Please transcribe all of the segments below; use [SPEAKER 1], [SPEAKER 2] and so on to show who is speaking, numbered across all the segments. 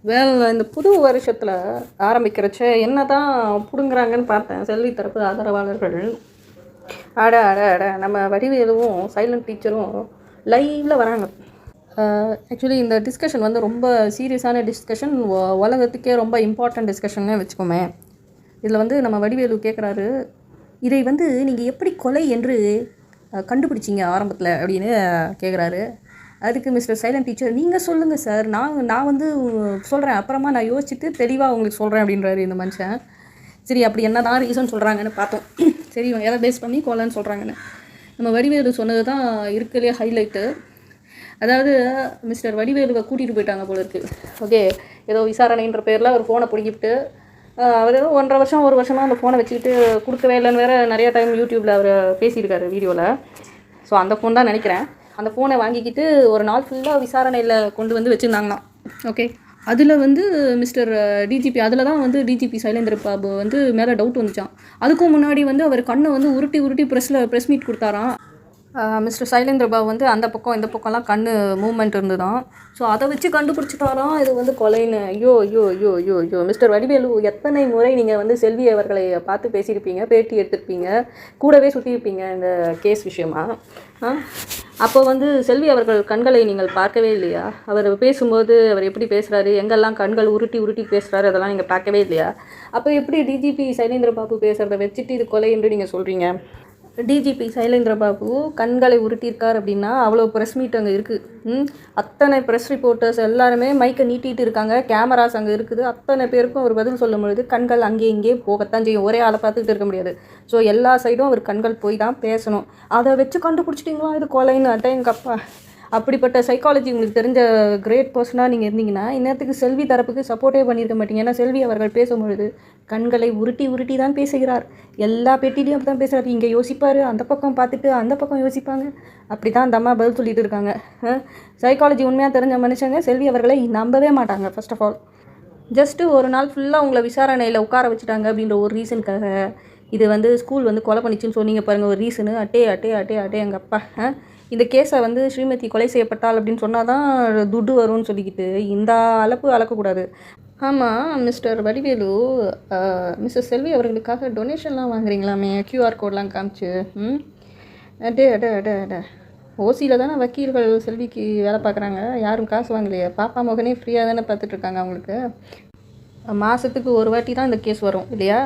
[SPEAKER 1] இந்த புது வருஷத்தில் ஆரம்பிக்கிறச்ச என்ன தான் பிடுங்குறாங்கன்னு பார்த்தேன். செல்வி தரப்பு ஆதரவாளர்கள் அட அட அட நம்ம வடிவேலுவும் சைலண்ட் டீச்சரும் லைவில் வராங்க. ஆக்சுவலி இந்த டிஸ்கஷன் வந்து ரொம்ப சீரியஸான டிஸ்கஷன், உலகத்துக்கே ரொம்ப இம்பார்ட்டன்ட் டிஸ்கஷன்னே வச்சுக்கோமே. இதில் வந்து நம்ம வடிவேலு கேட்குறாரு, இதை வந்து நீங்கள் எப்படி கொலை என்று கண்டுபிடிச்சிங்க ஆரம்பத்தில் அப்படின்னு கேட்குறாரு. அதுக்கு மிஸ்டர் சைலண்ட் டீச்சர், நீங்கள் சொல்லுங்கள் சார், நான் வந்து சொல்கிறேன், அப்புறமா நான் யோசிச்சுட்டு தெளிவாக உங்களுக்கு சொல்கிறேன் அப்படின்றாரு இந்த மனுஷன். சரி, அப்படி என்ன தான் ரீசன் சொல்கிறாங்கன்னு பார்த்தோம். சரி, இவங்க எதை பேஸ் பண்ணி கொலைன்னு சொல்கிறாங்கன்னு நம்ம வடிவேலு சொன்னது தான் இருக்கலையே ஹைலைட்டு. அதாவது மிஸ்டர் வடிவேலுவை கூட்டிகிட்டு போயிட்டாங்க போல இருக்குது. ஓகே, ஏதோ விசாரணைன்ற பேரில் ஒரு ஃபோனை பிடிக்கிட்டு அவர் ஏதோ 1.5 வருஷம் 1 வருஷமாக அந்த ஃபோனை வச்சுக்கிட்டு கொடுக்கவே இல்லைன்னு வேறு நிறையா டைம் யூடியூப்பில் அவர் பேசியிருக்காரு வீடியோவில். ஸோ அந்த ஃபோன் தான் நினைக்கிறேன். அந்த ஃபோனை வாங்கிக்கிட்டு ஒரு நாள் ஃபுல்லாக விசாரணையில் கொண்டு வந்து வச்சுருந்தாங்களாம். ஓகே, அதில் வந்து மிஸ்டர் டிஜிபி, அதில் தான் வந்து டிஜிபி சைலேந்திர பாபு வந்து மேலே டவுட் வந்துச்சான். அதுக்கும் முன்னாடி வந்து அவர் கண்ணை வந்து உருட்டி ப்ரெஸ் மீட் கொடுத்தாராம். மிஸ்டர் சைலேந்திர பாபு வந்து அந்த பக்கம் இந்த பக்கம்லாம் கண் மூவ்மெண்ட் இருந்துதான். ஸோ அதை வச்சு கண்டுபிடிச்சிட்டாராம் இது வந்து கொலைன்னு. ஐயோ மிஸ்டர் வடிவேலு, எத்தனை முறை நீங்கள் வந்து செல்வி அவர்களை பார்த்து பேசியிருப்பீங்க, பேட்டி எடுத்திருப்பீங்க, கூடவே சுற்றியிருப்பீங்க இந்த கேஸ் விஷயமா. அப்போ வந்து செல்வி அவர்கள் கண்களை நீங்கள் பார்க்கவே இல்லையா? அவர் பேசும்போது அவர் எப்படி பேசுகிறாரு, எங்கெல்லாம் கண்கள் உருட்டி பேசுகிறாரு, அதெல்லாம் நீங்கள் பார்க்கவே இல்லையா? அப்போ எப்படி டிஜிபி சைலேந்திர பாபு பேசுகிறத வச்சுட்டு இது கொலை என்று நீங்கள் சொல்கிறீங்க? டிஜிபி சைலேந்திர பாபு கண்களை உருட்டியிருக்கார் அப்படின்னா அவ்வளோ ப்ரெஸ் மீட் அங்கே இருக்குது. அத்தனை ப்ரெஸ் ரிப்போர்ட்டர்ஸ் எல்லாருமே மைக்கை நீட்டிகிட்டு இருக்காங்க, கேமராஸ் அங்கே இருக்குது. அத்தனை பேருக்கும் அவர் பதில் சொல்லும் பொழுது கண்கள் அங்கே இங்கே போகத்தான் செய்யும், ஒரே ஆளை பார்த்துக்கிட்டு இருக்க முடியாது. ஸோ எல்லா சைடும் அவர் கண்கள் போய் தான் பேசணும். அதை வச்சு கண்டுபிடிச்சிட்டிங்களா இது கொலைன்னு? அட்டையங்கப்பா, அப்படிப்பட்ட சைக்காலஜி உங்களுக்கு தெரிஞ்ச கிரேட் பர்சனாக நீங்கள் இருந்தீங்கன்னா இந்நேரத்துக்கு செல்வி தரப்புக்கு சப்போர்ட்டே பண்ணியிருக்க மாட்டீங்க. ஏன்னா செல்வி அவர்கள் பேசும்பொழுது கண்களை உருட்டி தான் பேசுகிறார். எல்லா பேட்டிலையும் அப்படி தான் பேசுகிறார். இங்கே யோசிப்பார், அந்த பக்கம் பார்த்துட்டு அந்த பக்கம் யோசிப்பாங்க. அப்படி தான் அந்த அம்மா பதில் சொல்லிட்டு இருக்காங்க. சைக்காலஜி உண்மையாக தெரிஞ்ச மனுஷங்க செல்வி அவர்களை நம்பவே மாட்டாங்க. ஃபர்ஸ்ட் ஆஃப் ஆல், ஜஸ்ட்டு ஒரு நாள் ஃபுல்லாக உங்களை விசாரணையில் உட்கார வச்சுட்டாங்க அப்படின்ற ஒரு ரீசனுக்காக இது வந்து ஸ்கூல் வந்து கொலை பண்ணிச்சுன்னு சொன்னீங்க பாருங்கள், ஒரு ரீசனு. அட்டே எங்கள் அப்பா. இந்த கேஸை வந்து ஸ்ரீமதி கொலை செய்யப்பட்டாள் அப்படின்னு சொன்னால் தான் துட்டு வரும்னு சொல்லிக்கிட்டு இந்த அளக்கக்கூடாது. ஆமாம் மிஸ்டர் வடிவேலு, மிஸ்டர் செல்வி அவர்களுக்காக டொனேஷன்லாம் வாங்குறீங்களாமே, கியூஆர் கோட்லாம் காமிச்சு. அடே ஓசியில் தானே வக்கீல்கள் செல்விக்கு வேலை பார்க்குறாங்க, யாரும் காசு வாங்கலையே. பாப்பா மகனே ஃப்ரீயாக தானே பார்த்துட்ருக்காங்க அவங்களுக்கு. மாதத்துக்கு ஒரு வாட்டி தான் இந்த கேஸ் வரும் இல்லையா?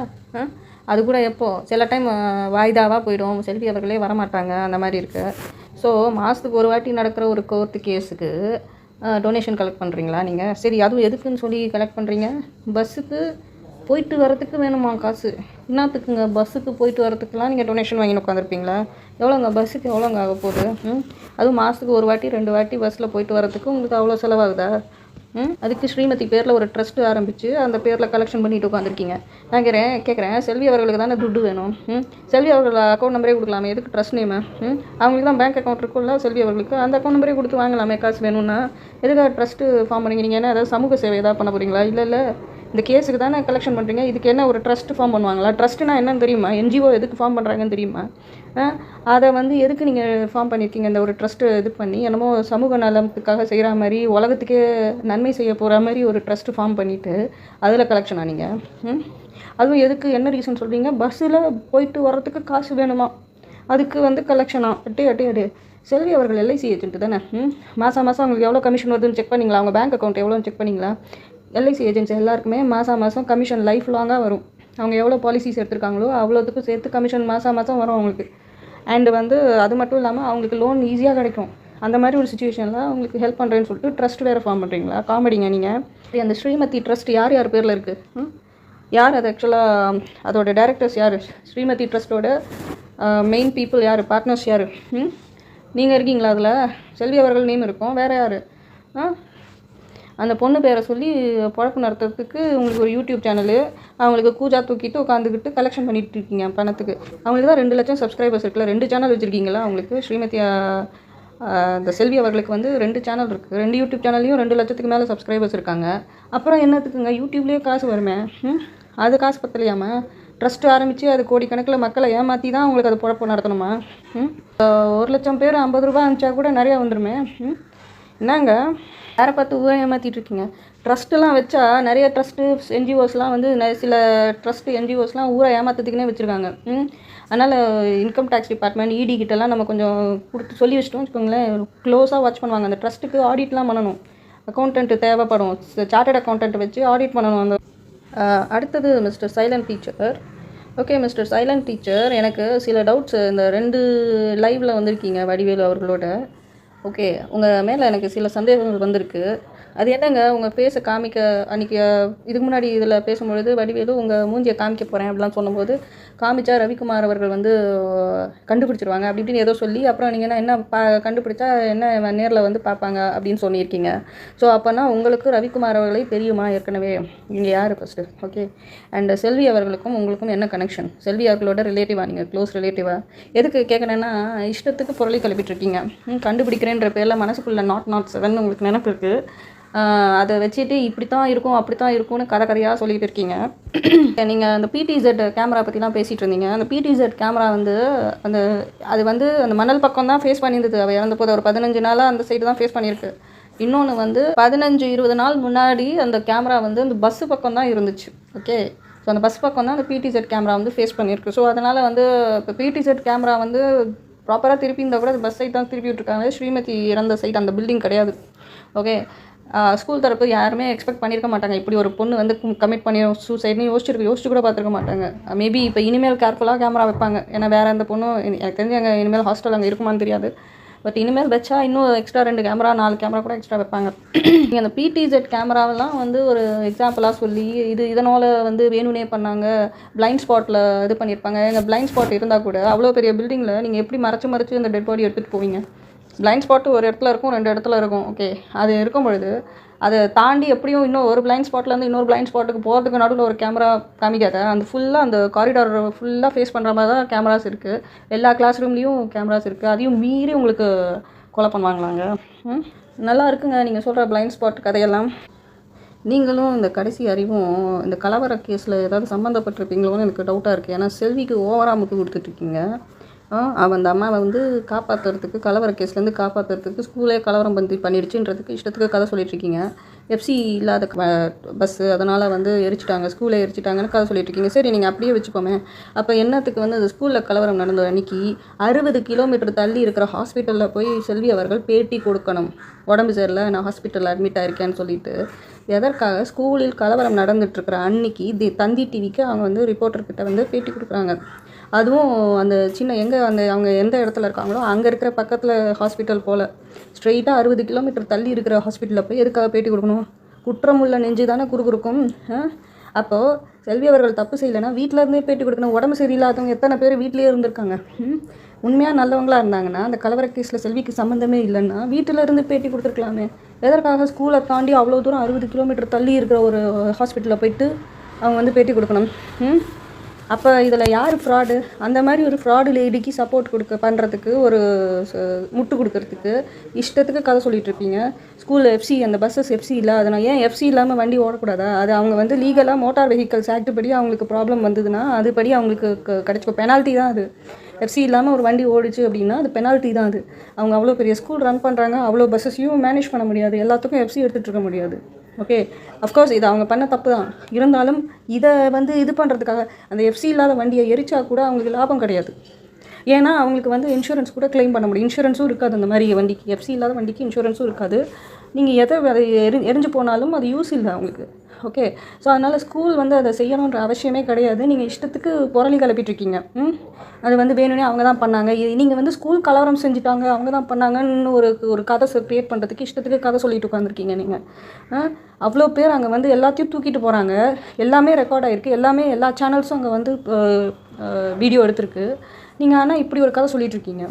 [SPEAKER 1] அது கூட எப்போது சில டைம் வாய்தாவாக போயிடும், செல்வி அவர்களே வரமாட்டாங்க, அந்த மாதிரி இருக்குது. ஸோ மாதத்துக்கு ஒரு வாட்டி நடக்கிற ஒரு கோர்ட்டு கேஸுக்கு டொனேஷன் கலெக்ட் பண்ணுறீங்களா நீங்கள்? சரி, அதுவும் எதுக்குன்னு சொல்லி கலெக்ட் பண்ணுறீங்க? பஸ்ஸுக்கு போயிட்டு வரத்துக்கு வேணுமா காசு? என்னத்துக்குங்க பஸ்ஸுக்கு போயிட்டு வரத்துக்குலாம் நீங்கள் டொனேஷன் வாங்கின்னு உட்காந்துருப்பீங்களா? எவ்வளோங்க பஸ்ஸுக்கு எவ்வளோங்க ஆக போகுது? அதுவும் மாதத்துக்கு ஒரு வாட்டி 2 வாட்டி பஸ்ஸில் போயிட்டு வரத்துக்கு உங்களுக்கு அவ்வளோ செலவாகுதா? அதுக்கு ஸ்ரீமதி பேரில் ஒரு ட்ரஸ்ட்டு ஆரம்பித்து அந்த பேரில் கலெக்ஷன் பண்ணிட்டு உட்காந்துருக்கீங்க. நான் கேட்குறேன், செல்வி அவர்களுக்கு தானே துட்டு வேணும். செல்வி அவர்கள் அக்கௌண்ட் நம்பரே கொடுக்கலாமே, எதுக்கு ட்ரஸ்ட் நேமு? அவங்களுக்கு தான் பேங்க் அக்கௌண்ட் இருக்குல்ல செல்வி அவர்களுக்கு, அந்த அக்கௌண்ட் நம்பரே கொடுத்து வாங்கலாமே காசு வேணும்னா. எதுக்காக ட்ரஸ்ட்டு ஃபார்ம் பண்ணிங்க? நீங்கள் என்ன ஏதாவது சமூக சேவை ஏதாவது பண்ண போகிறீங்களா? இல்லை இந்த கேஸுக்கு தானே கலெக்ஷன் பண்ணுறீங்க, இதுக்கு என்ன ஒரு ட்ரஸ்ட்டு ஃபார்ம் பண்ணுவாங்களா? ட்ரஸ்ட்டுனா என்னன்னு தெரியுமா? என்ஜிஓ எதுக்கு ஃபார்ம் பண்ணுறாங்கன்னு தெரியுமா? அதை வந்து எதுக்கு நீங்கள் ஃபார்ம் பண்ணியிருக்கீங்க? இந்த ஒரு ட்ரஸ்ட்டு இது பண்ணி என்னமோ சமூக நலத்துக்காக செய்கிற மாதிரி, உலகத்துக்கே நன்மை செய்ய போகிற மாதிரி ஒரு ட்ரஸ்ட்டு ஃபார்ம் பண்ணிவிட்டு அதில் கலெக்ஷனா நீங்கள்? அதுவும் எதுக்கு, என்ன ரீசன் சொல்கிறீங்க? பஸ்ஸில் போயிட்டு வர்றதுக்கு காசு வேணுமா, அதுக்கு வந்து கலெக்ஷனா? அட்டே செல்வி அவர்கள் எல்ஐசி ஏஜென்ட்டு தானே. மாதம் அவங்களுக்கு எவ்வளோ கமிஷன் வருதுன்னு செக் பண்ணிங்களா? அவங்க பேங்க் அக்கௌண்ட் எவ்வளோன்னு செக் பண்ணிங்களா? எல்ஐசி ஏஜென்ட்ஸ் எல்லாருக்குமே மாதம் கமிஷன் லைஃப் லாங்காக வரும். அவங்க எவ்வளோ பாலிசிஸ் எடுத்திருக்காங்களோ அவ்வளோத்துக்கும் சேர்த்து கமிஷன் மாதம் வரும் அவங்களுக்கு. அண்டு வந்து அது மட்டும் இல்லாமல் அவங்களுக்கு லோன் ஈஸியாக கிடைக்கும். அந்த மாதிரி ஒரு சுச்சுவேஷனில் அவங்களுக்கு ஹெல்ப் பண்ணுறேன்னு சொல்லிட்டு ட்ரஸ்ட் வேறு ஃபார்ம் பண்ணுறீங்களா? காமெடிங்க நீங்கள். அந்த ஸ்ரீமதி ட்ரஸ்ட் யார் பேரில் இருக்குது? யார் அது? ஆக்சுவலாக அதோட டைரக்டர்ஸ் யார்? ஸ்ரீமதி ட்ரஸ்ட்டோட மெயின் பீப்புள் யார்? பார்ட்னர்ஸ் யார்? நீங்கள் இருக்கீங்களா அதில்? செல்வி அவர்கள் நேம் இருக்கும், வேறு யார்? அந்த பொண்ணு பேரை சொல்லி பொழப்பு நடத்துறதுக்கு உங்களுக்கு ஒரு யூடியூப் சேனலு, அவங்களுக்கு கூஜா தூக்கிட்டு உட்காந்துக்கிட்டு கலெக்ஷன் பண்ணிகிட்டு இருக்கீங்க பணத்துக்கு. அவங்களுக்கு தான் 2 லட்சம் சப்ஸ்கிரைபர்ஸ் இருக்குல்ல, 2 சேனல் வச்சுருக்கீங்களா அவங்களுக்கு? ஸ்ரீமதி இந்த செல்வி அவர்களுக்கு வந்து 2 சேனல் இருக்குது, 2 யூடியூப் சேனல்லையும் 2 லட்சத்துக்கு மேலே சப்ஸ்கிரைபர்ஸ் இருக்காங்க. அப்புறம் என்னத்துக்குங்க யூடியூப்லேயே காசு வருமே, அது காசு பத்தலையாமல் ட்ரஸ்ட்டு ஆரம்பித்து அது கோடிக்கணக்கில் மக்களை ஏமாற்றி தான் அவங்களுக்கு அது பொழப்பு நடத்தணுமா? 1 லட்சம் பேர் 50 ரூபா அனுப்பிச்சா கூட நிறையா வந்துடுமே. என்னங்க யாரை பார்த்து ஊரை ஏமாற்றிட்டு இருக்கீங்க? ட்ரஸ்ட்டெல்லாம் வச்சா நிறைய ட்ரஸ்ட்டு என்ஜிஓஸ்லாம் வந்து சில ட்ரஸ்ட்டு என்ஜிஓஸ்லாம் ஊரை ஏமாத்துறதுக்குனே வச்சுருக்காங்க. அதனால் இன்கம் டேக்ஸ் டிபார்ட்மெண்ட் இடி கிட்டலாம் நம்ம கொஞ்சம் கொடுத்து சொல்லி வச்சிட்டோம் வச்சுக்கோங்களேன், க்ளோஸாக வாட்ச் பண்ணுவாங்க. அந்த ட்ரஸ்ட்டுக்கு ஆடிட்லாம் பண்ணணும், அக்கௌண்டன்ட் தேவைப்படும், சார்ட்டர்ட் அக்கௌண்டன்ட் வச்சு ஆடிட் பண்ணணும். அந்த அடுத்தது mister silent teacher. Okay mister silent teacher, எனக்கு சில டவுட்ஸ் இந்த 2 லைவில் வந்திருக்கீங்க வடிவேலு அவர்களோட. ஓகே, உங்கள் மேலே எனக்கு சில சந்தேகங்கள் வந்திருக்கு. அது என்னங்க, உங்கள் ஃபேஸை காமிக்க அன்றைக்கி இதுக்கு முன்னாடி இதில் பேசும்பொழுது வடிவேலு உங்கள் மூஞ்சியை காமிக்க போகிறேன் அப்படிலாம் சொல்லும்போது காமிச்சா ரவிக்குமார் அவர்கள் வந்து கண்டுபிடிச்சிருவாங்க அப்படி இப்படின்னு ஏதோ சொல்லி, அப்புறம் நீங்கள் என்ன கண்டுபிடிச்சா என்ன நேரில் வந்து பார்ப்பாங்க அப்படின்னு சொல்லியிருக்கீங்க. ஸோ அப்போனா உங்களுக்கு ரவிக்குமார் அவர்களை தெரியுமா ஏற்கனவே? நீங்கள் யார் ஃபஸ்ட்டு? ஓகே. அண்ட் செல்வி அவர்களுக்கும் உங்களுக்கும் என்ன கனெக்ஷன்? செல்வி அவர்களோட ரிலேட்டிவா, நீங்கள் க்ளோஸ் ரிலேட்டிவா? எதுக்கு கேட்குறேன்னா, இஷ்டத்துக்கு பொருளை கிளப்பிட்டுருக்கீங்க. கண்டுபிடிக்கிறேன்ற பேரில் மனசுக்குள்ளே 007 உங்களுக்கு நினைப்பு இருக்குது. அதை வச்சுட்டு இப்படி தான் இருக்கும் அப்படி தான் இருக்கும்னு கதையாக சொல்லிகிட்டு இருக்கீங்க. நீங்கள் அந்த பிடிசெட் கேமரா பற்றிலாம் பேசிகிட்டு இருந்தீங்க. அந்த பிடிசெட் கேமரா வந்து அது வந்து அந்த மணல் பக்கம் தான் ஃபேஸ் பண்ணியிருந்தது. அவள் இறந்த போது ஒரு 15 நாளாக அந்த சைடு தான் ஃபேஸ் பண்ணியிருக்கு. இன்னொன்று வந்து 15-20 நாள் முன்னாடி அந்த கேமரா வந்து அந்த பஸ்ஸு பக்கம் தான் இருந்துச்சு. ஓகே, ஸோ அந்த பஸ் பக்கம் தான் அந்த பிடிசெட் கேமரா வந்து ஃபேஸ் பண்ணியிருக்கு. ஸோ அதனால் வந்து இப்போ பிடிசெட் கேமரா வந்து ப்ராப்பராக திருப்பி இருந்தால் கூட அது பஸ் சைட் தான் திருப்பி விட்டுருக்காங்க. ஸ்ரீமதி இறந்த சைட் அந்த பில்டிங் கிடையாது. ஓகே, ஸ்கூல் தரப்பு யாருமே எக்ஸ்பெக்ட் பண்ணியிருக்க மாட்டாங்க இப்படி ஒரு பொண்ணு வந்து கமிட் பண்ணி சூசைட்னு யோசிச்சு கூட பார்த்துருக்க மாட்டாங்க. மேபி இப்போ இனிமேல் கேர்ஃபுல்லாக கேமரா வைப்பாங்க. ஏன்னா வேறு எந்த பொண்ணும் எனக்கு தெரிஞ்சு அங்கே இனிமேல் ஹாஸ்டல் அங்கே இருக்குமான்னு தெரியாது. பட் இனிமேல் வச்சா இன்னும் எக்ஸ்ட்ரா 2 கேமரா 4 கேமரா கூட எக்ஸ்ட்ரா வைப்பாங்க. நீங்கள் அந்த பிடிசெட் கேமராவெல்லாம் வந்து ஒரு எக்ஸாம்பிளாக சொல்லி இதனால் வந்து வேணும்னே பண்ணாங்க, பிளைண்ட் ஸ்பாட்டில் இது பண்ணியிருப்பாங்க. எங்கள் பிளைண்ட் ஸ்பாட் இருந்தால் கூட அவ்வளோ பெரிய பில்டிங்கில் நீங்கள் எப்படி மறைச்சு அந்த டெட் பாடி எடுத்துகிட்டு போவீங்க? பிளைண்ட் ஸ்பாட்டு ஒரு இடத்துல இருக்கும், 2 இடத்துல இருக்கும். ஓகே, அது இருக்கும் பொழுது அதை தாண்டி எப்படியும் இன்னும் ஒரு பிளைண்ட் ஸ்பாட்லேருந்து இன்னொரு பிளைண்ட் ஸ்பாட்டுக்கு போகிறதுக்கு நடுவில் ஒரு கேமரா காமிக்காத. அந்த ஃபுல்லாக அந்த காரிடார் ஃபுல்லாக ஃபேஸ் பண்ணுற மாதிரி தான் கேமராஸ் இருக்குது. எல்லா கிளாஸ் ரூம்லேயும் கேமராஸ் இருக்குது. அதையும் மீறி உங்களுக்கு கொலை பண்ணுவாங்களாங்க? நல்லா இருக்குங்க நீங்கள் சொல்கிற பிளைண்ட் ஸ்பாட் கதையெல்லாம். நீங்களும் இந்த கடைசி அறிவும் இந்த கலவர கேஸில் ஏதாவது சம்மந்தப்பட்டிருப்பீங்களோன்னு எனக்கு டவுட்டாக இருக்குது. ஏன்னா செல்விக்கு ஓவராக முட்டு கொடுத்துட்ருக்கீங்க. அவன் அந்த அம்மாவை வந்து காப்பாற்றுறதுக்கு, கலவர கேஸ்லேருந்து காப்பாற்றுறதுக்கு ஸ்கூலே கலவரம் பண்ணிடுச்சுன்றதுக்கு இஷ்டத்துக்கு கதை சொல்லிட்டுருக்கீங்க. எஃப்சி இல்லாத பஸ்ஸு அதனால் வந்து எரிச்சிட்டாங்க, ஸ்கூலை எரிச்சிட்டாங்கன்னு கதை சொல்லிட்டுருக்கீங்க. சரி, நீங்கள் அப்படியே வச்சுக்கோமே. அப்போ என்னத்துக்கு வந்து அந்த ஸ்கூலில் கலவரம் நடந்த அன்றைக்கி 60 கிலோமீட்டர் தள்ளி இருக்கிற ஹாஸ்பிட்டலில் போய் செல்வி அவர்கள் பேட்டி கொடுக்கணும்? உடம்பு சரியில்லை, நான் ஹாஸ்பிட்டலில் அட்மிட் ஆயிருக்கேன்னு சொல்லிட்டு எதற்காக ஸ்கூலில் கலவரம் நடந்துகிட்ருக்கிற அன்னைக்கு தந்தி டிவிக்கு அவங்க வந்து ரிப்போர்ட்டர்கிட்ட வந்து பேட்டி கொடுக்குறாங்க? அதுவும் அந்த சின்ன அவங்க எந்த இடத்துல இருக்காங்களோ அங்கே இருக்கிற பக்கத்தில் ஹாஸ்பிட்டல் போல் ஸ்ட்ரெயிட்டாக 60 கிலோமீட்டர் தள்ளி இருக்கிற ஹாஸ்பிட்டலில் போய் எதுக்காக பேட்டி கொடுக்கணும்? குற்றமுள்ள நெஞ்சு தானே குறுகுறுக்கும். அப்போது செல்வி அவர்கள் தப்பு செய்யலைன்னா வீட்டிலேருந்தே பேட்டி கொடுக்கணும். உடம்பு சரியில்லாதவங்க எத்தனை பேர் வீட்டிலே இருந்திருக்காங்க. உண்மையாக நல்லவங்களாக இருந்தாங்கன்னா அந்த கலவர கேஸில் செல்விக்கு சம்மந்தமே இல்லைன்னா வீட்டில் இருந்து பேட்டி கொடுத்துருக்கலாமே. எதற்காக ஸ்கூலை தாண்டி அவ்வளோ தூரம் 60 கிலோமீட்டர் தள்ளி இருக்கிற ஒரு ஹாஸ்பிட்டலில் போயிட்டு அவங்க வந்து பேட்டி கொடுக்கணும்? அப்போ இதில் யார் ஃப்ராடு? அந்த மாதிரி ஒரு ஃப்ராடு லேடிக்கு சப்போர்ட் பண்ணுறதுக்கு, ஒரு முட்டு கொடுக்கறதுக்கு இஷ்டத்துக்கு கதை சொல்லிகிட்டு இருப்பீங்க. ஸ்கூலில் எஃப்சி, அந்த பஸ்ஸஸ் எஃப்சி இல்லை, அதனால் ஏன் எஃப்சி இல்லாமல் வண்டி ஓடக்கூடாதா? அது அவங்க வந்து லீகலாக மோட்டார் வெஹிக்கல்ஸ் ஆக்ட் படி அவங்களுக்கு ப்ராப்ளம் வந்ததுன்னா அதுபடி அவங்களுக்கு கிடைச்சிக்கும். பெனால்ட்டி தான் அது. எஃப்சி இல்லாமல் ஒரு வண்டி ஓடிச்சு அப்படின்னா அது பெனால்ட்டி தான். அது அவங்க அவ்வளோ பெரிய ஸ்கூல் ரன் பண்ணுறாங்க, அவ்வளோ பஸ்ஸஸையும் மேனேஜ் பண்ண முடியாது, எல்லாத்துக்கும் எஃப்சி எடுத்துகிட்டு இருக்க முடியாது. ஓகே, அஃப்கோர்ஸ் இது அவங்க பண்ண தப்பு தான். இருந்தாலும் இதை வந்து இது பண்ணுறதுக்காக அந்த எஃப்சி இல்லாத வண்டியை எரிச்சா கூட அவங்களுக்கு லாபம் கிடையாது. ஏன்னா அவங்களுக்கு வந்து இன்சூரன்ஸ் கூட கிளைம் பண்ண முடியும். இன்சூரன்ஸும் இருக்காது அந்த மாதிரி வண்டிக்கு, எஃப்சி இல்லாத வண்டிக்கு இன்சூரன்ஸும் இருக்காது. நீங்கள் அதை எரிஞ்சு போனாலும் அது யூஸ் இல்லை அவங்களுக்கு. ஓகே, ஸோ அதனால் ஸ்கூல் வந்து அதை செய்யணுன்ற அவசியமே கிடையாது. நீங்கள் இஷ்டத்துக்கு புரளி கிளப்பிட்டுருக்கீங்க. அது வந்து வேணும்னே அவங்க தான் பண்ணாங்க, நீங்கள் வந்து ஸ்கூல் கலவரம் செஞ்சுட்டாங்க, அவங்க தான் பண்ணாங்கன்னு ஒரு கதை க்ரியேட் பண்ணுறதுக்கு இஷ்டத்துக்கு கதை சொல்லிட்டு உட்காந்துருக்கீங்க நீங்கள். அவ்வளோ பேர் அங்கே வந்து எல்லாத்தையும் தூக்கிட்டு போகிறாங்க, எல்லாமே ரெக்கார்ட் ஆகிருக்கு, எல்லா சேனல்ஸும் அங்கே வந்து வீடியோ எடுத்திருக்கு. நீங்கள் ஆனால் இப்படி ஒரு கதை சொல்லிகிட்ருக்கீங்க.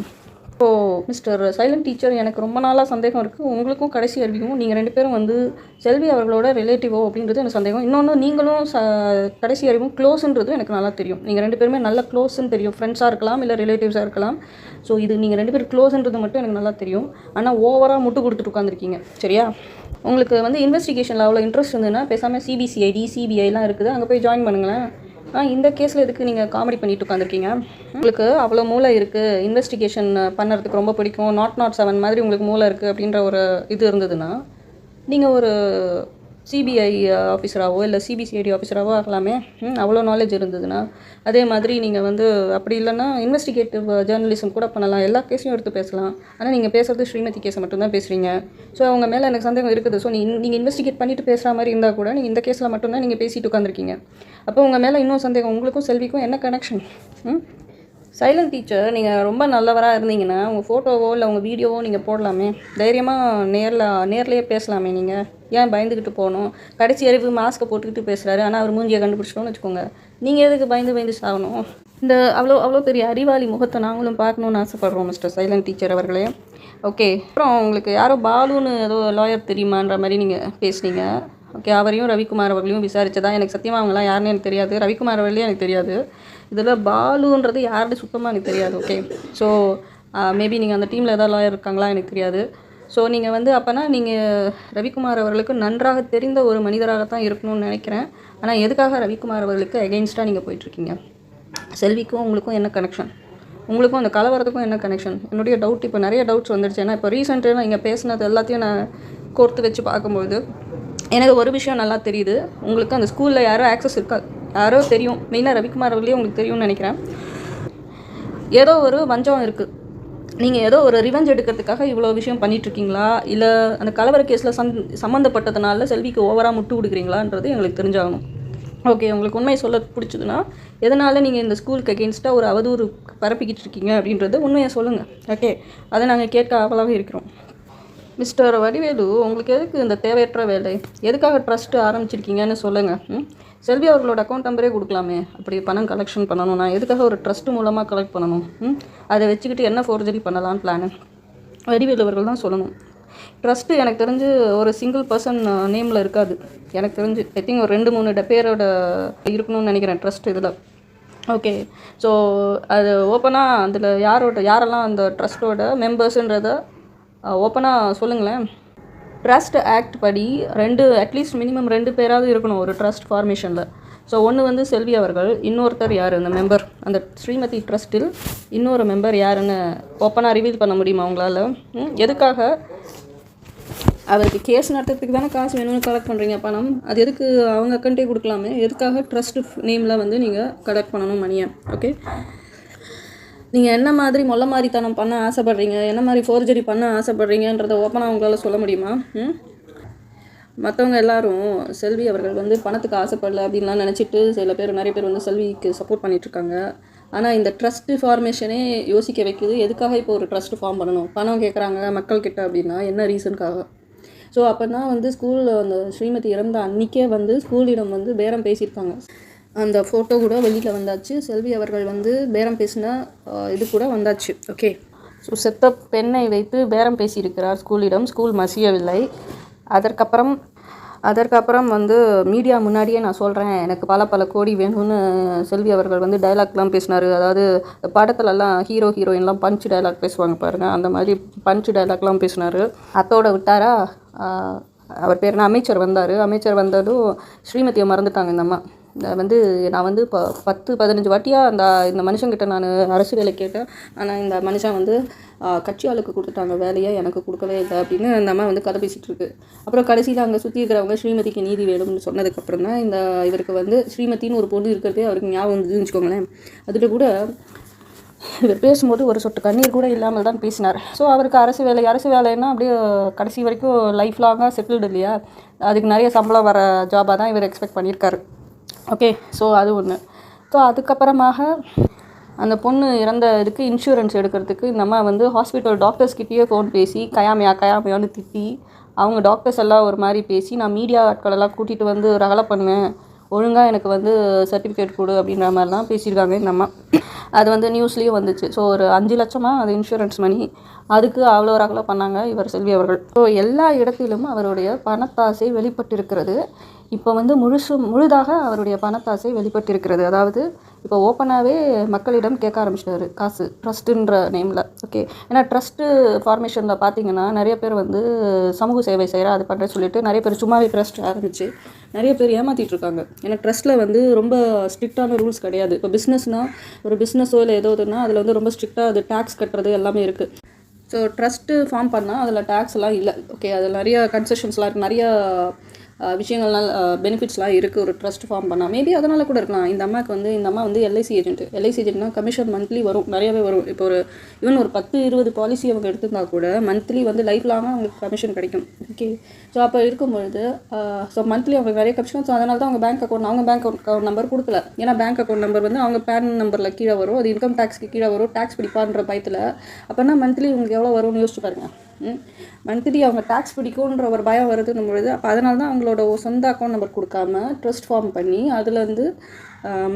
[SPEAKER 1] இப்போது மிஸ்டர் சைலண்ட் டீச்சர், எனக்கு ரொம்ப நாளாக சந்தேகம் இருக்குது. உங்களுக்கும் கடைசி அறிவிக்கும் நீங்கள் 2 பேரும் வந்து செல்வி அவர்களோட ரிலேட்டிவோ அப்படின்றது எனக்கு சந்தேகம். இன்னொன்று, நீங்களும் கடைசி அறிவும் க்ளோஸுன்றதும் எனக்கு நல்லா தெரியும். நீங்கள் 2 பேருமே நல்ல க்ளோஸ்ன்னு தெரியும். ஃப்ரெண்ட்ஸாக இருக்கலாம், இல்லை ரிலேட்டிவ்ஸாக இருக்கலாம். ஸோ இது நீங்கள் 2 பேரும் க்ளோஸ்ன்றது மட்டும் எனக்கு நல்லா தெரியும். ஆனால் ஓவராக முட்டு கொடுத்துட்டு உட்காந்துருக்கீங்க. சரியா? உங்களுக்கு வந்து இன்வெஸ்டிகேஷனில் அவ்வளோ இன்ட்ரெஸ்ட் இருந்ததுன்னா பேசாமல் சிபிசிஐடி, சிபிஐலாம் இருக்குது, அங்கே போய் ஜாயின் பண்ணுங்களேன். இந்த கேஸில் எதுக்கு நீங்கள் காமெடி பண்ணிட்டு உட்காந்துருக்கீங்க? உங்களுக்கு அவ்வளோ மூளை இருக்குது, இன்வெஸ்டிகேஷன் பண்ணுறதுக்கு ரொம்ப பிடிக்கும், 007 மாதிரி உங்களுக்கு மூளை இருக்குது அப்படின்ற ஒரு இது இருந்ததுன்னா நீங்கள் ஒரு சிபிஐ ஆஃபீஸராகவோ இல்லை சிபிசிஐடி ஆஃபீஸராகவோ ஆகலாமே. அவ்வளோ நாலேஜ் இருந்ததுன்னா. அதே மாதிரி நீங்கள் வந்து அப்படி இல்லைன்னா இன்வெஸ்டிகேட்டிவ் ஜேர்னலிசம் கூட பண்ணலாம். எல்லா கேஸையும் எடுத்து பேசலாம். ஆனால் நீங்கள் பேசுகிறது ஸ்ரீமதி கேஸை மட்டும்தான் பேசுகிறீங்க. ஸோ அவங்க மேலே எனக்கு சந்தேகம் இருக்குது. ஸோ நீங்கள் இன்வெஸ்டிகேட் பண்ணிவிட்டு பேசுகிற மாதிரி இருந்தால் கூட நீங்கள் இந்த கேஸில் மட்டும்தான் நீங்கள் பேசிட்டு உட்காந்துருக்கீங்க. அப்போ உங்கள் மேலே இன்னும் சந்தேகம். உங்களுக்கும் செல்விக்கும் என்ன கனெக்ஷன்? சைலண்ட் டீச்சர் நீங்கள் ரொம்ப நல்லவராக இருந்தீங்கன்னா உங்கள் ஃபோட்டோவோ இல்லை உங்கள் வீடியோவோ நீங்கள் போடலாமே. தைரியமாக நேர்லேயே பேசலாமே. நீங்கள் ஏன் பயந்துக்கிட்டு போகணும்? கடைசி அறிவு மாஸ்க்கை போட்டுக்கிட்டு பேசுகிறாரு, ஆனால் அவர் மூஞ்சியை கண்டுபிடிச்சிட்டோன்னு வச்சுக்கோங்க. நீங்கள் எதுக்கு பயந்து சாகணும்? இந்த அவ்வளோ பெரிய அறிவாளி முகத்தை நாங்களும் பார்க்கணுன்னு ஆசைப்பட்றோம் மிஸ்டர் சைலண்ட் டீச்சர் அவர்களே. ஓகே. அப்புறம் உங்களுக்கு யாரோ பாலுன்னு ஏதோ லாயர் தெரியுமான்ற மாதிரி நீங்கள் பேசுனீங்க. ஓகே. அவரையும் ரவிக்குமார் அவர்களையும் விசாரிச்சதா? எனக்கு சத்தியமாக அவங்களாம் யாருன்னு எனக்கு தெரியாது. ரவிக்குமார் அவர்களையும் எனக்கு தெரியாது. இதில் பாலுன்றது யாருன்னு சுத்தமாக எனக்கு தெரியாது. ஓகே. ஸோ மேபி நீங்கள் அந்த டீமில் ஏதாவது லாயர் இருக்காங்களா எனக்கு தெரியாது. ஸோ நீங்கள் வந்து அப்போனா நீங்கள் ரவிக்குமார் அவர்களுக்கு நன்றாக தெரிந்த ஒரு மனிதராகத்தான் இருக்கணும்னு நினைக்கிறேன். ஆனால் எதுக்காக ரவிக்குமார் அவர்களுக்கு எகெயின்ஸ்டாக நீங்கள் போயிட்டுருக்கீங்க? செல்விக்கும் உங்களுக்கும் என்ன கனெக்ஷன்? உங்களுக்கும் அந்த கலவரத்துக்கும் என்ன கனெக்ஷன்? என்னுடைய டவுட் இப்போ நிறைய டவுட்ஸ் வந்துடுச்சு. ஏன்னா இப்போ ரீசெண்டாக நான் இங்கே பேசினது எல்லாத்தையும் நான் கோர்த்து வச்சு பார்க்கும்போது எனக்கு ஒரு விஷயம் நல்லா தெரியுது. உங்களுக்கு அந்த ஸ்கூலில் யாரோ ஆக்சஸ் இருக்கா, யாரோ தெரியும். மெயினாக ரவிக்குமார் அவர்களே உங்களுக்கு தெரியும்னு நினைக்கிறேன். ஏதோ ஒரு வஞ்சம் இருக்குது. நீங்கள் ஏதோ ஒரு ரிவெஞ்ச் எடுக்கிறதுக்காக இவ்வளோ விஷயம் பண்ணிகிட்ருக்கீங்களா, இல்லை அந்த கலவர கேஸில் சம்மந்தப்பட்டதுனால செல்விக்கு ஓவராக முட்டு கொடுக்குறீங்களான்றது எங்களுக்கு தெரிஞ்சாகணும். ஓகே. உங்களுக்கு உண்மையை சொல்ல பிடிச்சதுன்னா எதனால் நீங்கள் இந்த ஸ்கூலுக்கு அகெயின்ஸ்டாக ஒரு அவதூறு பரப்பிக்கிட்டு இருக்கீங்க அப்படின்றது உண்மையை சொல்லுங்கள். ஓகே. அதை நாங்கள் கேட்க ஆவலாக இருக்கிறோம். மிஸ்டர் வடிவேலு, உங்களுக்கு எதுக்கு இந்த தேவையற்ற வேலை? எதுக்காக ட்ரஸ்ட்டு ஆரம்பிச்சிருக்கீங்கன்னு சொல்லுங்கள். செல்வி அவர்களோட அக்கௌண்ட் நம்பரே கொடுக்கலாமே. அப்படி பணம் கலெக்ஷன் பண்ணணும். நான் எதுக்காக ஒரு ட்ரஸ்ட்டு மூலமாக கலெக்ட் பண்ணணும்? அதை வச்சுக்கிட்டு என்ன ஃபோர்ஜரி பண்ணலான்னு பிளானு வடிவேலு அவர்கள் தான் சொல்லணும். ட்ரஸ்ட்டு எனக்கு தெரிஞ்சு ஒரு சிங்கிள் பர்சன் நேமில் இருக்காது. எனக்கு தெரிஞ்சு ஐ திங்க் ஒரு 2-3 பேரோட இருக்கணும்னு நினைக்கிறேன் ட்ரஸ்ட் இதில். ஓகே. ஸோ அது ஓப்பனாக அதில் யாரெல்லாம் அந்த ட்ரஸ்ட்டோட மெம்பர்ஸுன்றதை ஓப்பனாக சொல்லுங்களேன். ட்ரஸ்ட் ஆக்ட் படி அட்லீஸ்ட் மினிமம் 2 பேராவது இருக்கணும் ஒரு ட்ரஸ்ட் ஃபார்மேஷனில். ஸோ ஒன்று வந்து செல்வி அவர்கள், இன்னொருத்தர் யார் அந்த மெம்பர், அந்த ஸ்ரீமதி ட்ரஸ்ட்டில் இன்னொரு மெம்பர் யாருன்னு ஓப்பனாக ரிவீல் பண்ண முடியுமா அவங்களால? எதுக்காக? அவருக்கு கேஸ் நடத்துறதுக்கு தானே காசு வேணும்னு கலெக்ட் பண்ணுறீங்க பணம். அது எதுக்கு அவங்க அக்கௌண்ட்டே கொடுக்கலாமே. எதுக்காக ட்ரஸ்ட்டு நேமில் வந்து நீங்கள் கலெக்ட் பண்ணணும் மணியை? ஓகே. நீங்கள் என்ன மாதிரி மாதிரித்தனம் பண்ண ஆசைப்பட்றீங்க, என்ன மாதிரி ஃபோர்ஜரி பண்ண ஆசைப்பட்றீங்கன்றதை ஓப்பனாக உங்களால் சொல்ல முடியுமா? மற்றவங்க எல்லாரும் செல்வி அவர்கள் வந்து பணத்துக்கு ஆசைப்படல அப்படின்லாம் நினச்சிட்டு நிறைய பேர் வந்து செல்விக்கு சப்போர்ட் பண்ணிகிட்ருக்காங்க. ஆனால் இந்த ட்ரஸ்ட்டு ஃபார்மேஷனே யோசிக்க வைக்குது. எதுக்காக இப்போ ஒரு ட்ரஸ்ட்டு ஃபார்ம் பண்ணணும்? பணம் கேட்குறாங்க மக்கள்கிட்ட அப்படின்னா என்ன ரீசனுக்காக? ஸோ அப்போ தான் வந்து ஸ்கூலில் அந்த ஸ்ரீமதி இறந்த அன்றைக்கே வந்து ஸ்கூலிடம் வந்து பேரம் பேசியிருப்பாங்க. அந்த ஃபோட்டோ கூட வெளியில் வந்தாச்சு. செல்வி அவர்கள் வந்து பேரம் பேசின இது கூட வந்தாச்சு. ஓகே. ஸோ செத்த பெண்ணை வைத்து பேரம் பேசியிருக்கிறார் ஸ்கூலிடம். ஸ்கூல் மசியவில்லை. அதற்கப்புறம் வந்து மீடியா முன்னாடியே நான் சொல்கிறேன், எனக்கு பல கோடி வேணும்னு செல்வி அவர்கள் வந்து டைலாக்லாம் பேசினார். அதாவது படத்துலலாம் ஹீரோயின்லாம் பஞ்சு டைலாக் பேசுவாங்க பாருங்கள், அந்த மாதிரி பஞ்சு டைலாக்லாம் பேசினார். அத்தோட விட்டாரா? அவர் பேர் அமைச்சர் வந்தார். அமைச்சர் வந்ததும் ஸ்ரீமதியை மறந்துட்டாங்க இந்த அம்மா. வந்து நான் வந்து இப்போ 10-15 வாட்டியாக இந்த மனுஷங்கிட்ட நான் அரசு வேலை கேட்டேன். ஆனால் இந்த மனுஷன் வந்து கட்சி ஆளுக்கு கொடுத்துட்டாங்க வேலையை, எனக்கு கொடுக்கவே இல்லை அப்படின்னு அந்த அம்மா வந்து கதை பேசிகிட்டு இருக்கு. அப்புறம் கடைசியில் அங்கே சுற்றி இருக்கிறவங்க ஸ்ரீமதிக்கு நீதி வேணும்னு சொன்னதுக்கப்புறம் தான் இவருக்கு வந்து ஸ்ரீமதின்னு ஒரு பொண்ணு இருக்கிறதே அவருக்கு ஞாபகம் வந்துன்னு வச்சுக்கோங்களேன். அதில் கூட இவர் பேசும்போது ஒரு சொட்டு கண்ணீர் கூட இல்லாமல் தான் பேசினார். ஸோ அவருக்கு அரசு வேலைன்னா அப்படியே கடைசி வரைக்கும் லைஃப் லாங்காக செட்டில்டு இல்லையா, அதுக்கு நிறைய சம்பளம் வர ஜாபாக தான் இவர் எக்ஸ்பெக்ட் பண்ணியிருக்காரு. ஓகே. ஸோ அது ஒன்று. ஸோ அதுக்கப்புறமாக அந்த பொண்ணு இறந்த இதுக்கு இன்சூரன்ஸ் எடுக்கிறதுக்கு நம்ம வந்து ஹாஸ்பிட்டல் டாக்டர்ஸ்கிட்டேயே ஃபோன் பேசி கயாமையான்னு திட்டி, அவங்க டாக்டர்ஸ் எல்லாம் ஒரு மாதிரி பேசி, நான் மீடியா ஆட்களெல்லாம் கூட்டிகிட்டு வந்து ரகலை பண்ணுவேன், ஒழுங்காக எனக்கு வந்து சர்டிஃபிகேட் கொடு அப்படின்ற மாதிரிலாம் பேசியிருக்காங்க இந்த அம்மா. அது வந்து நியூஸ்லேயும் வந்துச்சு. ஸோ ஒரு 5 லட்சமாக அது இன்சூரன்ஸ் மணி, அதுக்கு அவ்வளோ ரகலை பண்ணாங்க இவர் செல்வி அவர்கள். ஸோ எல்லா இடத்திலும் அவருடைய பணத்தாசை வெளிப்பட்டிருக்கிறது. இப்போ வந்து முழுதாக அவருடைய பணத்தாசை வெளிப்பட்டிருக்கிறது. அதாவது இப்போ ஓப்பனாகவே மக்களிடம் கேட்க ஆரம்பிச்சிட்டாரு காசு, ட்ரஸ்ட்டுன்ற நேமில். ஓகே. ஏன்னா ட்ரஸ்ட்டு ஃபார்மேஷனில் பார்த்தீங்கன்னா நிறைய பேர் வந்து சமூக சேவை செய்கிறா அது பண்ணுற சொல்லிட்டு நிறைய பேர் சும்மாவே ட்ரஸ்ட் ஆரம்பிச்சு நிறைய பேர் ஏமாற்றிட்டு இருக்காங்க. ஏன்னா ட்ரஸ்ட்டில் வந்து ரொம்ப ஸ்ட்ரிக்டான ரூல்ஸ் கிடையாது. இப்போ பிஸ்னஸ்னால் ஒரு பிஸ்னஸோ இல்லை ஏதோதுன்னா அதில் வந்து ரொம்ப ஸ்ட்ரிக்டாக அது டேக்ஸ் கட்டுறது எல்லாமே இருக்குது. ஸோ ட்ரஸ்ட்டு ஃபார்ம் பண்ணால் அதில் டேக்ஸ் எல்லாம் இல்லை. ஓகே. அதில் நிறைய கன்செஷன்ஸ்லாம் இருக்குது, நிறைய விஷயங்கள்லாம் பெனிஃபிட்ஸ்லாம் இருக்குது ஒரு ட்ரஸ்ட் ஃபார்ம் பண்ணால். மேபி அதனால் கூட இருக்கலாம். இந்த அம்மா வந்து எல்ஐசி ஏஜென்ட்னா கமிஷன் மந்த்லி வரும், நிறையவே வரும். இப்போ ஒரு 10-20 பாலிசி அவங்க எடுத்திருந்தா கூட மந்த்லி வந்து லைஃப் லாங்காக அவங்களுக்கு கமிஷன் கிடைக்கும். ஓகே, ஸோ அப்போ இருக்கும்பொழுது ஸோ மந்த்லி அவங்களுக்கு நிறைய கமிஷன். ஸோ அதனால தான் அவங்க பேங்க் அக்கௌண்ட் நம்பர் கொடுக்கல. ஏன்னா பேங்க் அக்கௌண்ட் நம்பர் வந்து அவங்க பேன் நம்பரில் கீழே வரும், அது இன்கம் டேக்ஸ்க்கு கீழே வரும், டேக்ஸ் பிடிப்பான்ற பயத்தில். அப்போனா மந்த்லி உங்களுக்கு எவ்வளோ வரும்னு யோசிச்சு பாருங்கள். மந்த்லி அவங்க டேக்ஸ் பிடிக்கும்ன்ற ஒரு பயம் வருதுன்னு பொழுது அப்போ அதனால தான் அவங்களோட சொந்த அக்கௌண்ட் நம்பர் கொடுக்காம ட்ரஸ்ட் ஃபார்ம் பண்ணி அதுலேருந்து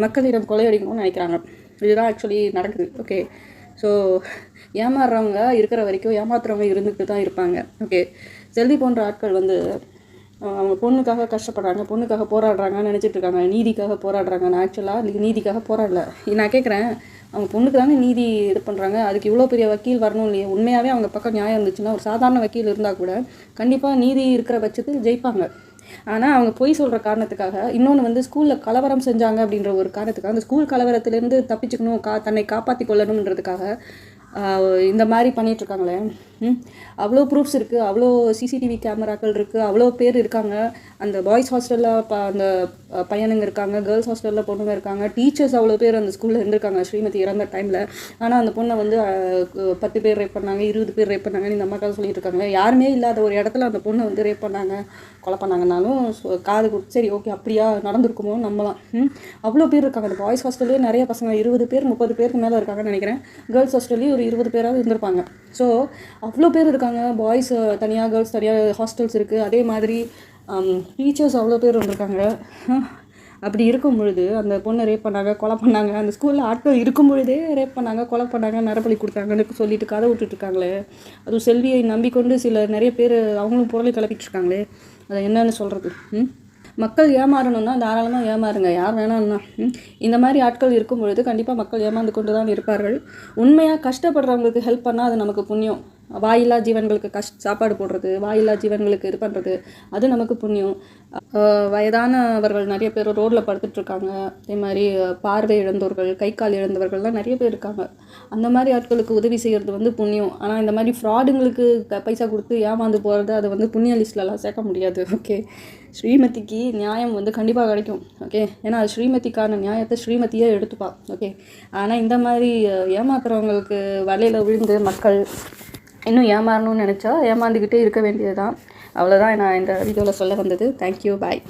[SPEAKER 1] மக்களிடம் கொள்ளையடிக்கணும்னு நினைக்கிறாங்க. இதுதான் ஆக்சுவலி நடக்குது. ஓகே, ஸோ ஏமாறுறவங்க இருக்கிற வரைக்கும் ஏமாத்துறவங்க இருந்துட்டு தான் இருப்பாங்க. ஓகே, செல்வி போன்ற ஆட்கள் வந்து அவங்க பொண்ணுக்காக கஷ்டப்படுறாங்க, பொண்ணுக்காக போராடுறாங்கன்னு நினச்சிட்டு இருக்காங்க, நீதிக்காக போராடுறாங்க. நான் ஆக்சுவலாக நீதிக்காக போராடல. நான் கேட்குறேன், அவங்க பொண்ணுக்கு தானே நீதி இது பண்ணுறாங்க, அதுக்கு இவ்வளோ பெரிய வக்கீல் வரணும் இல்லையா? உண்மையாகவே அவங்க பக்கம் நியாயம் இருந்துச்சுன்னா ஒரு சாதாரண வக்கீல் இருந்தால் கூட கண்டிப்பாக நீதி இருக்கிற பட்சத்தில் ஜெயிப்பாங்க. ஆனால் அவங்க பொய் சொல்கிற காரணத்துக்காக, இன்னொன்று வந்து ஸ்கூலில் கலவரம் செஞ்சாங்க அப்படின்ற ஒரு காரணத்துக்காக, அந்த ஸ்கூல் கலவரத்துலேருந்து தப்பிச்சுக்கணும், தன்னை காப்பாற்றி கொள்ளணுன்றதுக்காக இந்த மாதிரி பண்ணிகிட்ருக்காங்களே. அவ்வளோ ப்ரூஃப்ஸ் இருக்குது, அவ்வளோ சிசிடிவி கேமராக்கள் இருக்குது, அவ்வளோ பேர் இருக்காங்க. அந்த பாய்ஸ் ஹாஸ்டலில் அந்த பையனுங்க இருக்காங்க, கேர்ள்ஸ் ஹாஸ்டலில் பொண்ணுங்க இருக்காங்க, டீச்சர்ஸ் அவ்வளோ பேர் அந்த ஸ்கூலில் இருந்திருக்காங்க ஸ்ரீமதி இறந்த டைமில். ஆனால் அந்த பொண்ணை வந்து 10 பேர் ரேப் பண்ணாங்க, 20 பேர் ரேப் பண்ணாங்கன்னு இந்த அம்மாக்காக சொல்லிட்டு இருக்காங்க. யாருமே இல்லாத ஒரு இடத்துல அந்த பொண்ணை வந்து ரேப் பண்ணாங்க, கொலை பண்ணாங்கன்னாலும் காது கொடுத்து சரி ஓகே அப்படியா நடந்திருக்குமோ நம்பலாம். அவ்வளோ பேர் இருக்காங்க. அந்த பாய்ஸ் ஹாஸ்டல்லே நிறைய பசங்க 20 பேர் 30 பேருக்கு மேலே இருக்காங்கன்னு நினைக்கிறேன். கேர்ள்ஸ் ஹாஸ்டல்லேயும் ஒரு 20 பேராவது இருந்திருப்பாங்க. ஸோ அவ்வளோ பேர் இருக்காங்க. பாய்ஸ் தனியாக, கேர்ள்ஸ் தனியாக ஹாஸ்டல்ஸ் இருக்குது. அதே மாதிரி டீச்சர்ஸ் அவ்வளோ பேர் வந்திருக்காங்க. அப்படி இருக்கும் பொழுது அந்த பொண்ணை ரேப் பண்ணாங்க, கொலை பண்ணாங்க, அந்த ஸ்கூலில் ஆட்கள் இருக்கும் பொழுதே ரேப் பண்ணாங்க, கொலை பண்ணாங்க, நரபலி கொடுத்தாங்கன்னு சொல்லிட்டு கதை விட்டுட்ருக்காங்களே. அதுவும் செல்வியை நம்பிக்கொண்டு நிறைய பேர் அவங்களும் பொருளை கிளப்பிட்டு இருக்காங்களே. அதை என்னன்னு சொல்கிறது? மக்கள் ஏமாறணும்னா தாராளமாக ஏமாறுங்க, யார் வேணாம்னா. இந்த மாதிரி ஆட்கள் இருக்கும் பொழுது கண்டிப்பாக மக்கள் ஏமாந்து கொண்டு தான் இருப்பார்கள். உண்மையாக கஷ்டப்படுறவங்களுக்கு ஹெல்ப் பண்ணால் அது நமக்கு புண்ணியம். வாயில்லா ஜீவன்களுக்கு சாப்பாடு போடுறது, வாயில்லா ஜீவன்களுக்கு இது பண்ணுறது, அது நமக்கு புண்ணியம். வயதானவர்கள் நிறைய பேர் ரோட்டில் படுத்துட்ருக்காங்க. அதே மாதிரி பார்வை இழந்தவர்கள், கை கால் இழந்தவர்கள்லாம் நிறைய பேர் இருக்காங்க. அந்த மாதிரி ஆட்களுக்கு உதவி செய்கிறது வந்து புண்ணியம். ஆனால் இந்த மாதிரி ஃப்ராடுங்களுக்கு பைசா கொடுத்து ஏமாந்து போகிறது அது வந்து புண்ணிய லிஸ்ட்லலாம் சேர்க்க முடியாது. ஓகே, ஸ்ரீமதிக்கு நியாயம் வந்து கண்டிப்பாக கிடைக்கும். ஓகே, ஏன்னா அது ஸ்ரீமதிக்கான நியாயத்தை ஸ்ரீமதியே எடுத்துப்பா. ஓகே, ஆனால் இந்த மாதிரி ஏமாத்துறவங்களுக்கு வலையில் விழுந்து மக்கள் இன்னும் ஏமாறணும்னு நினச்சா ஏமாந்துக்கிட்டே இருக்க வேண்டியது தான். அவ்வளோதான் நான் இந்த வீடியோவில் சொல்ல வந்தது. தேங்க்யூ, பாய்.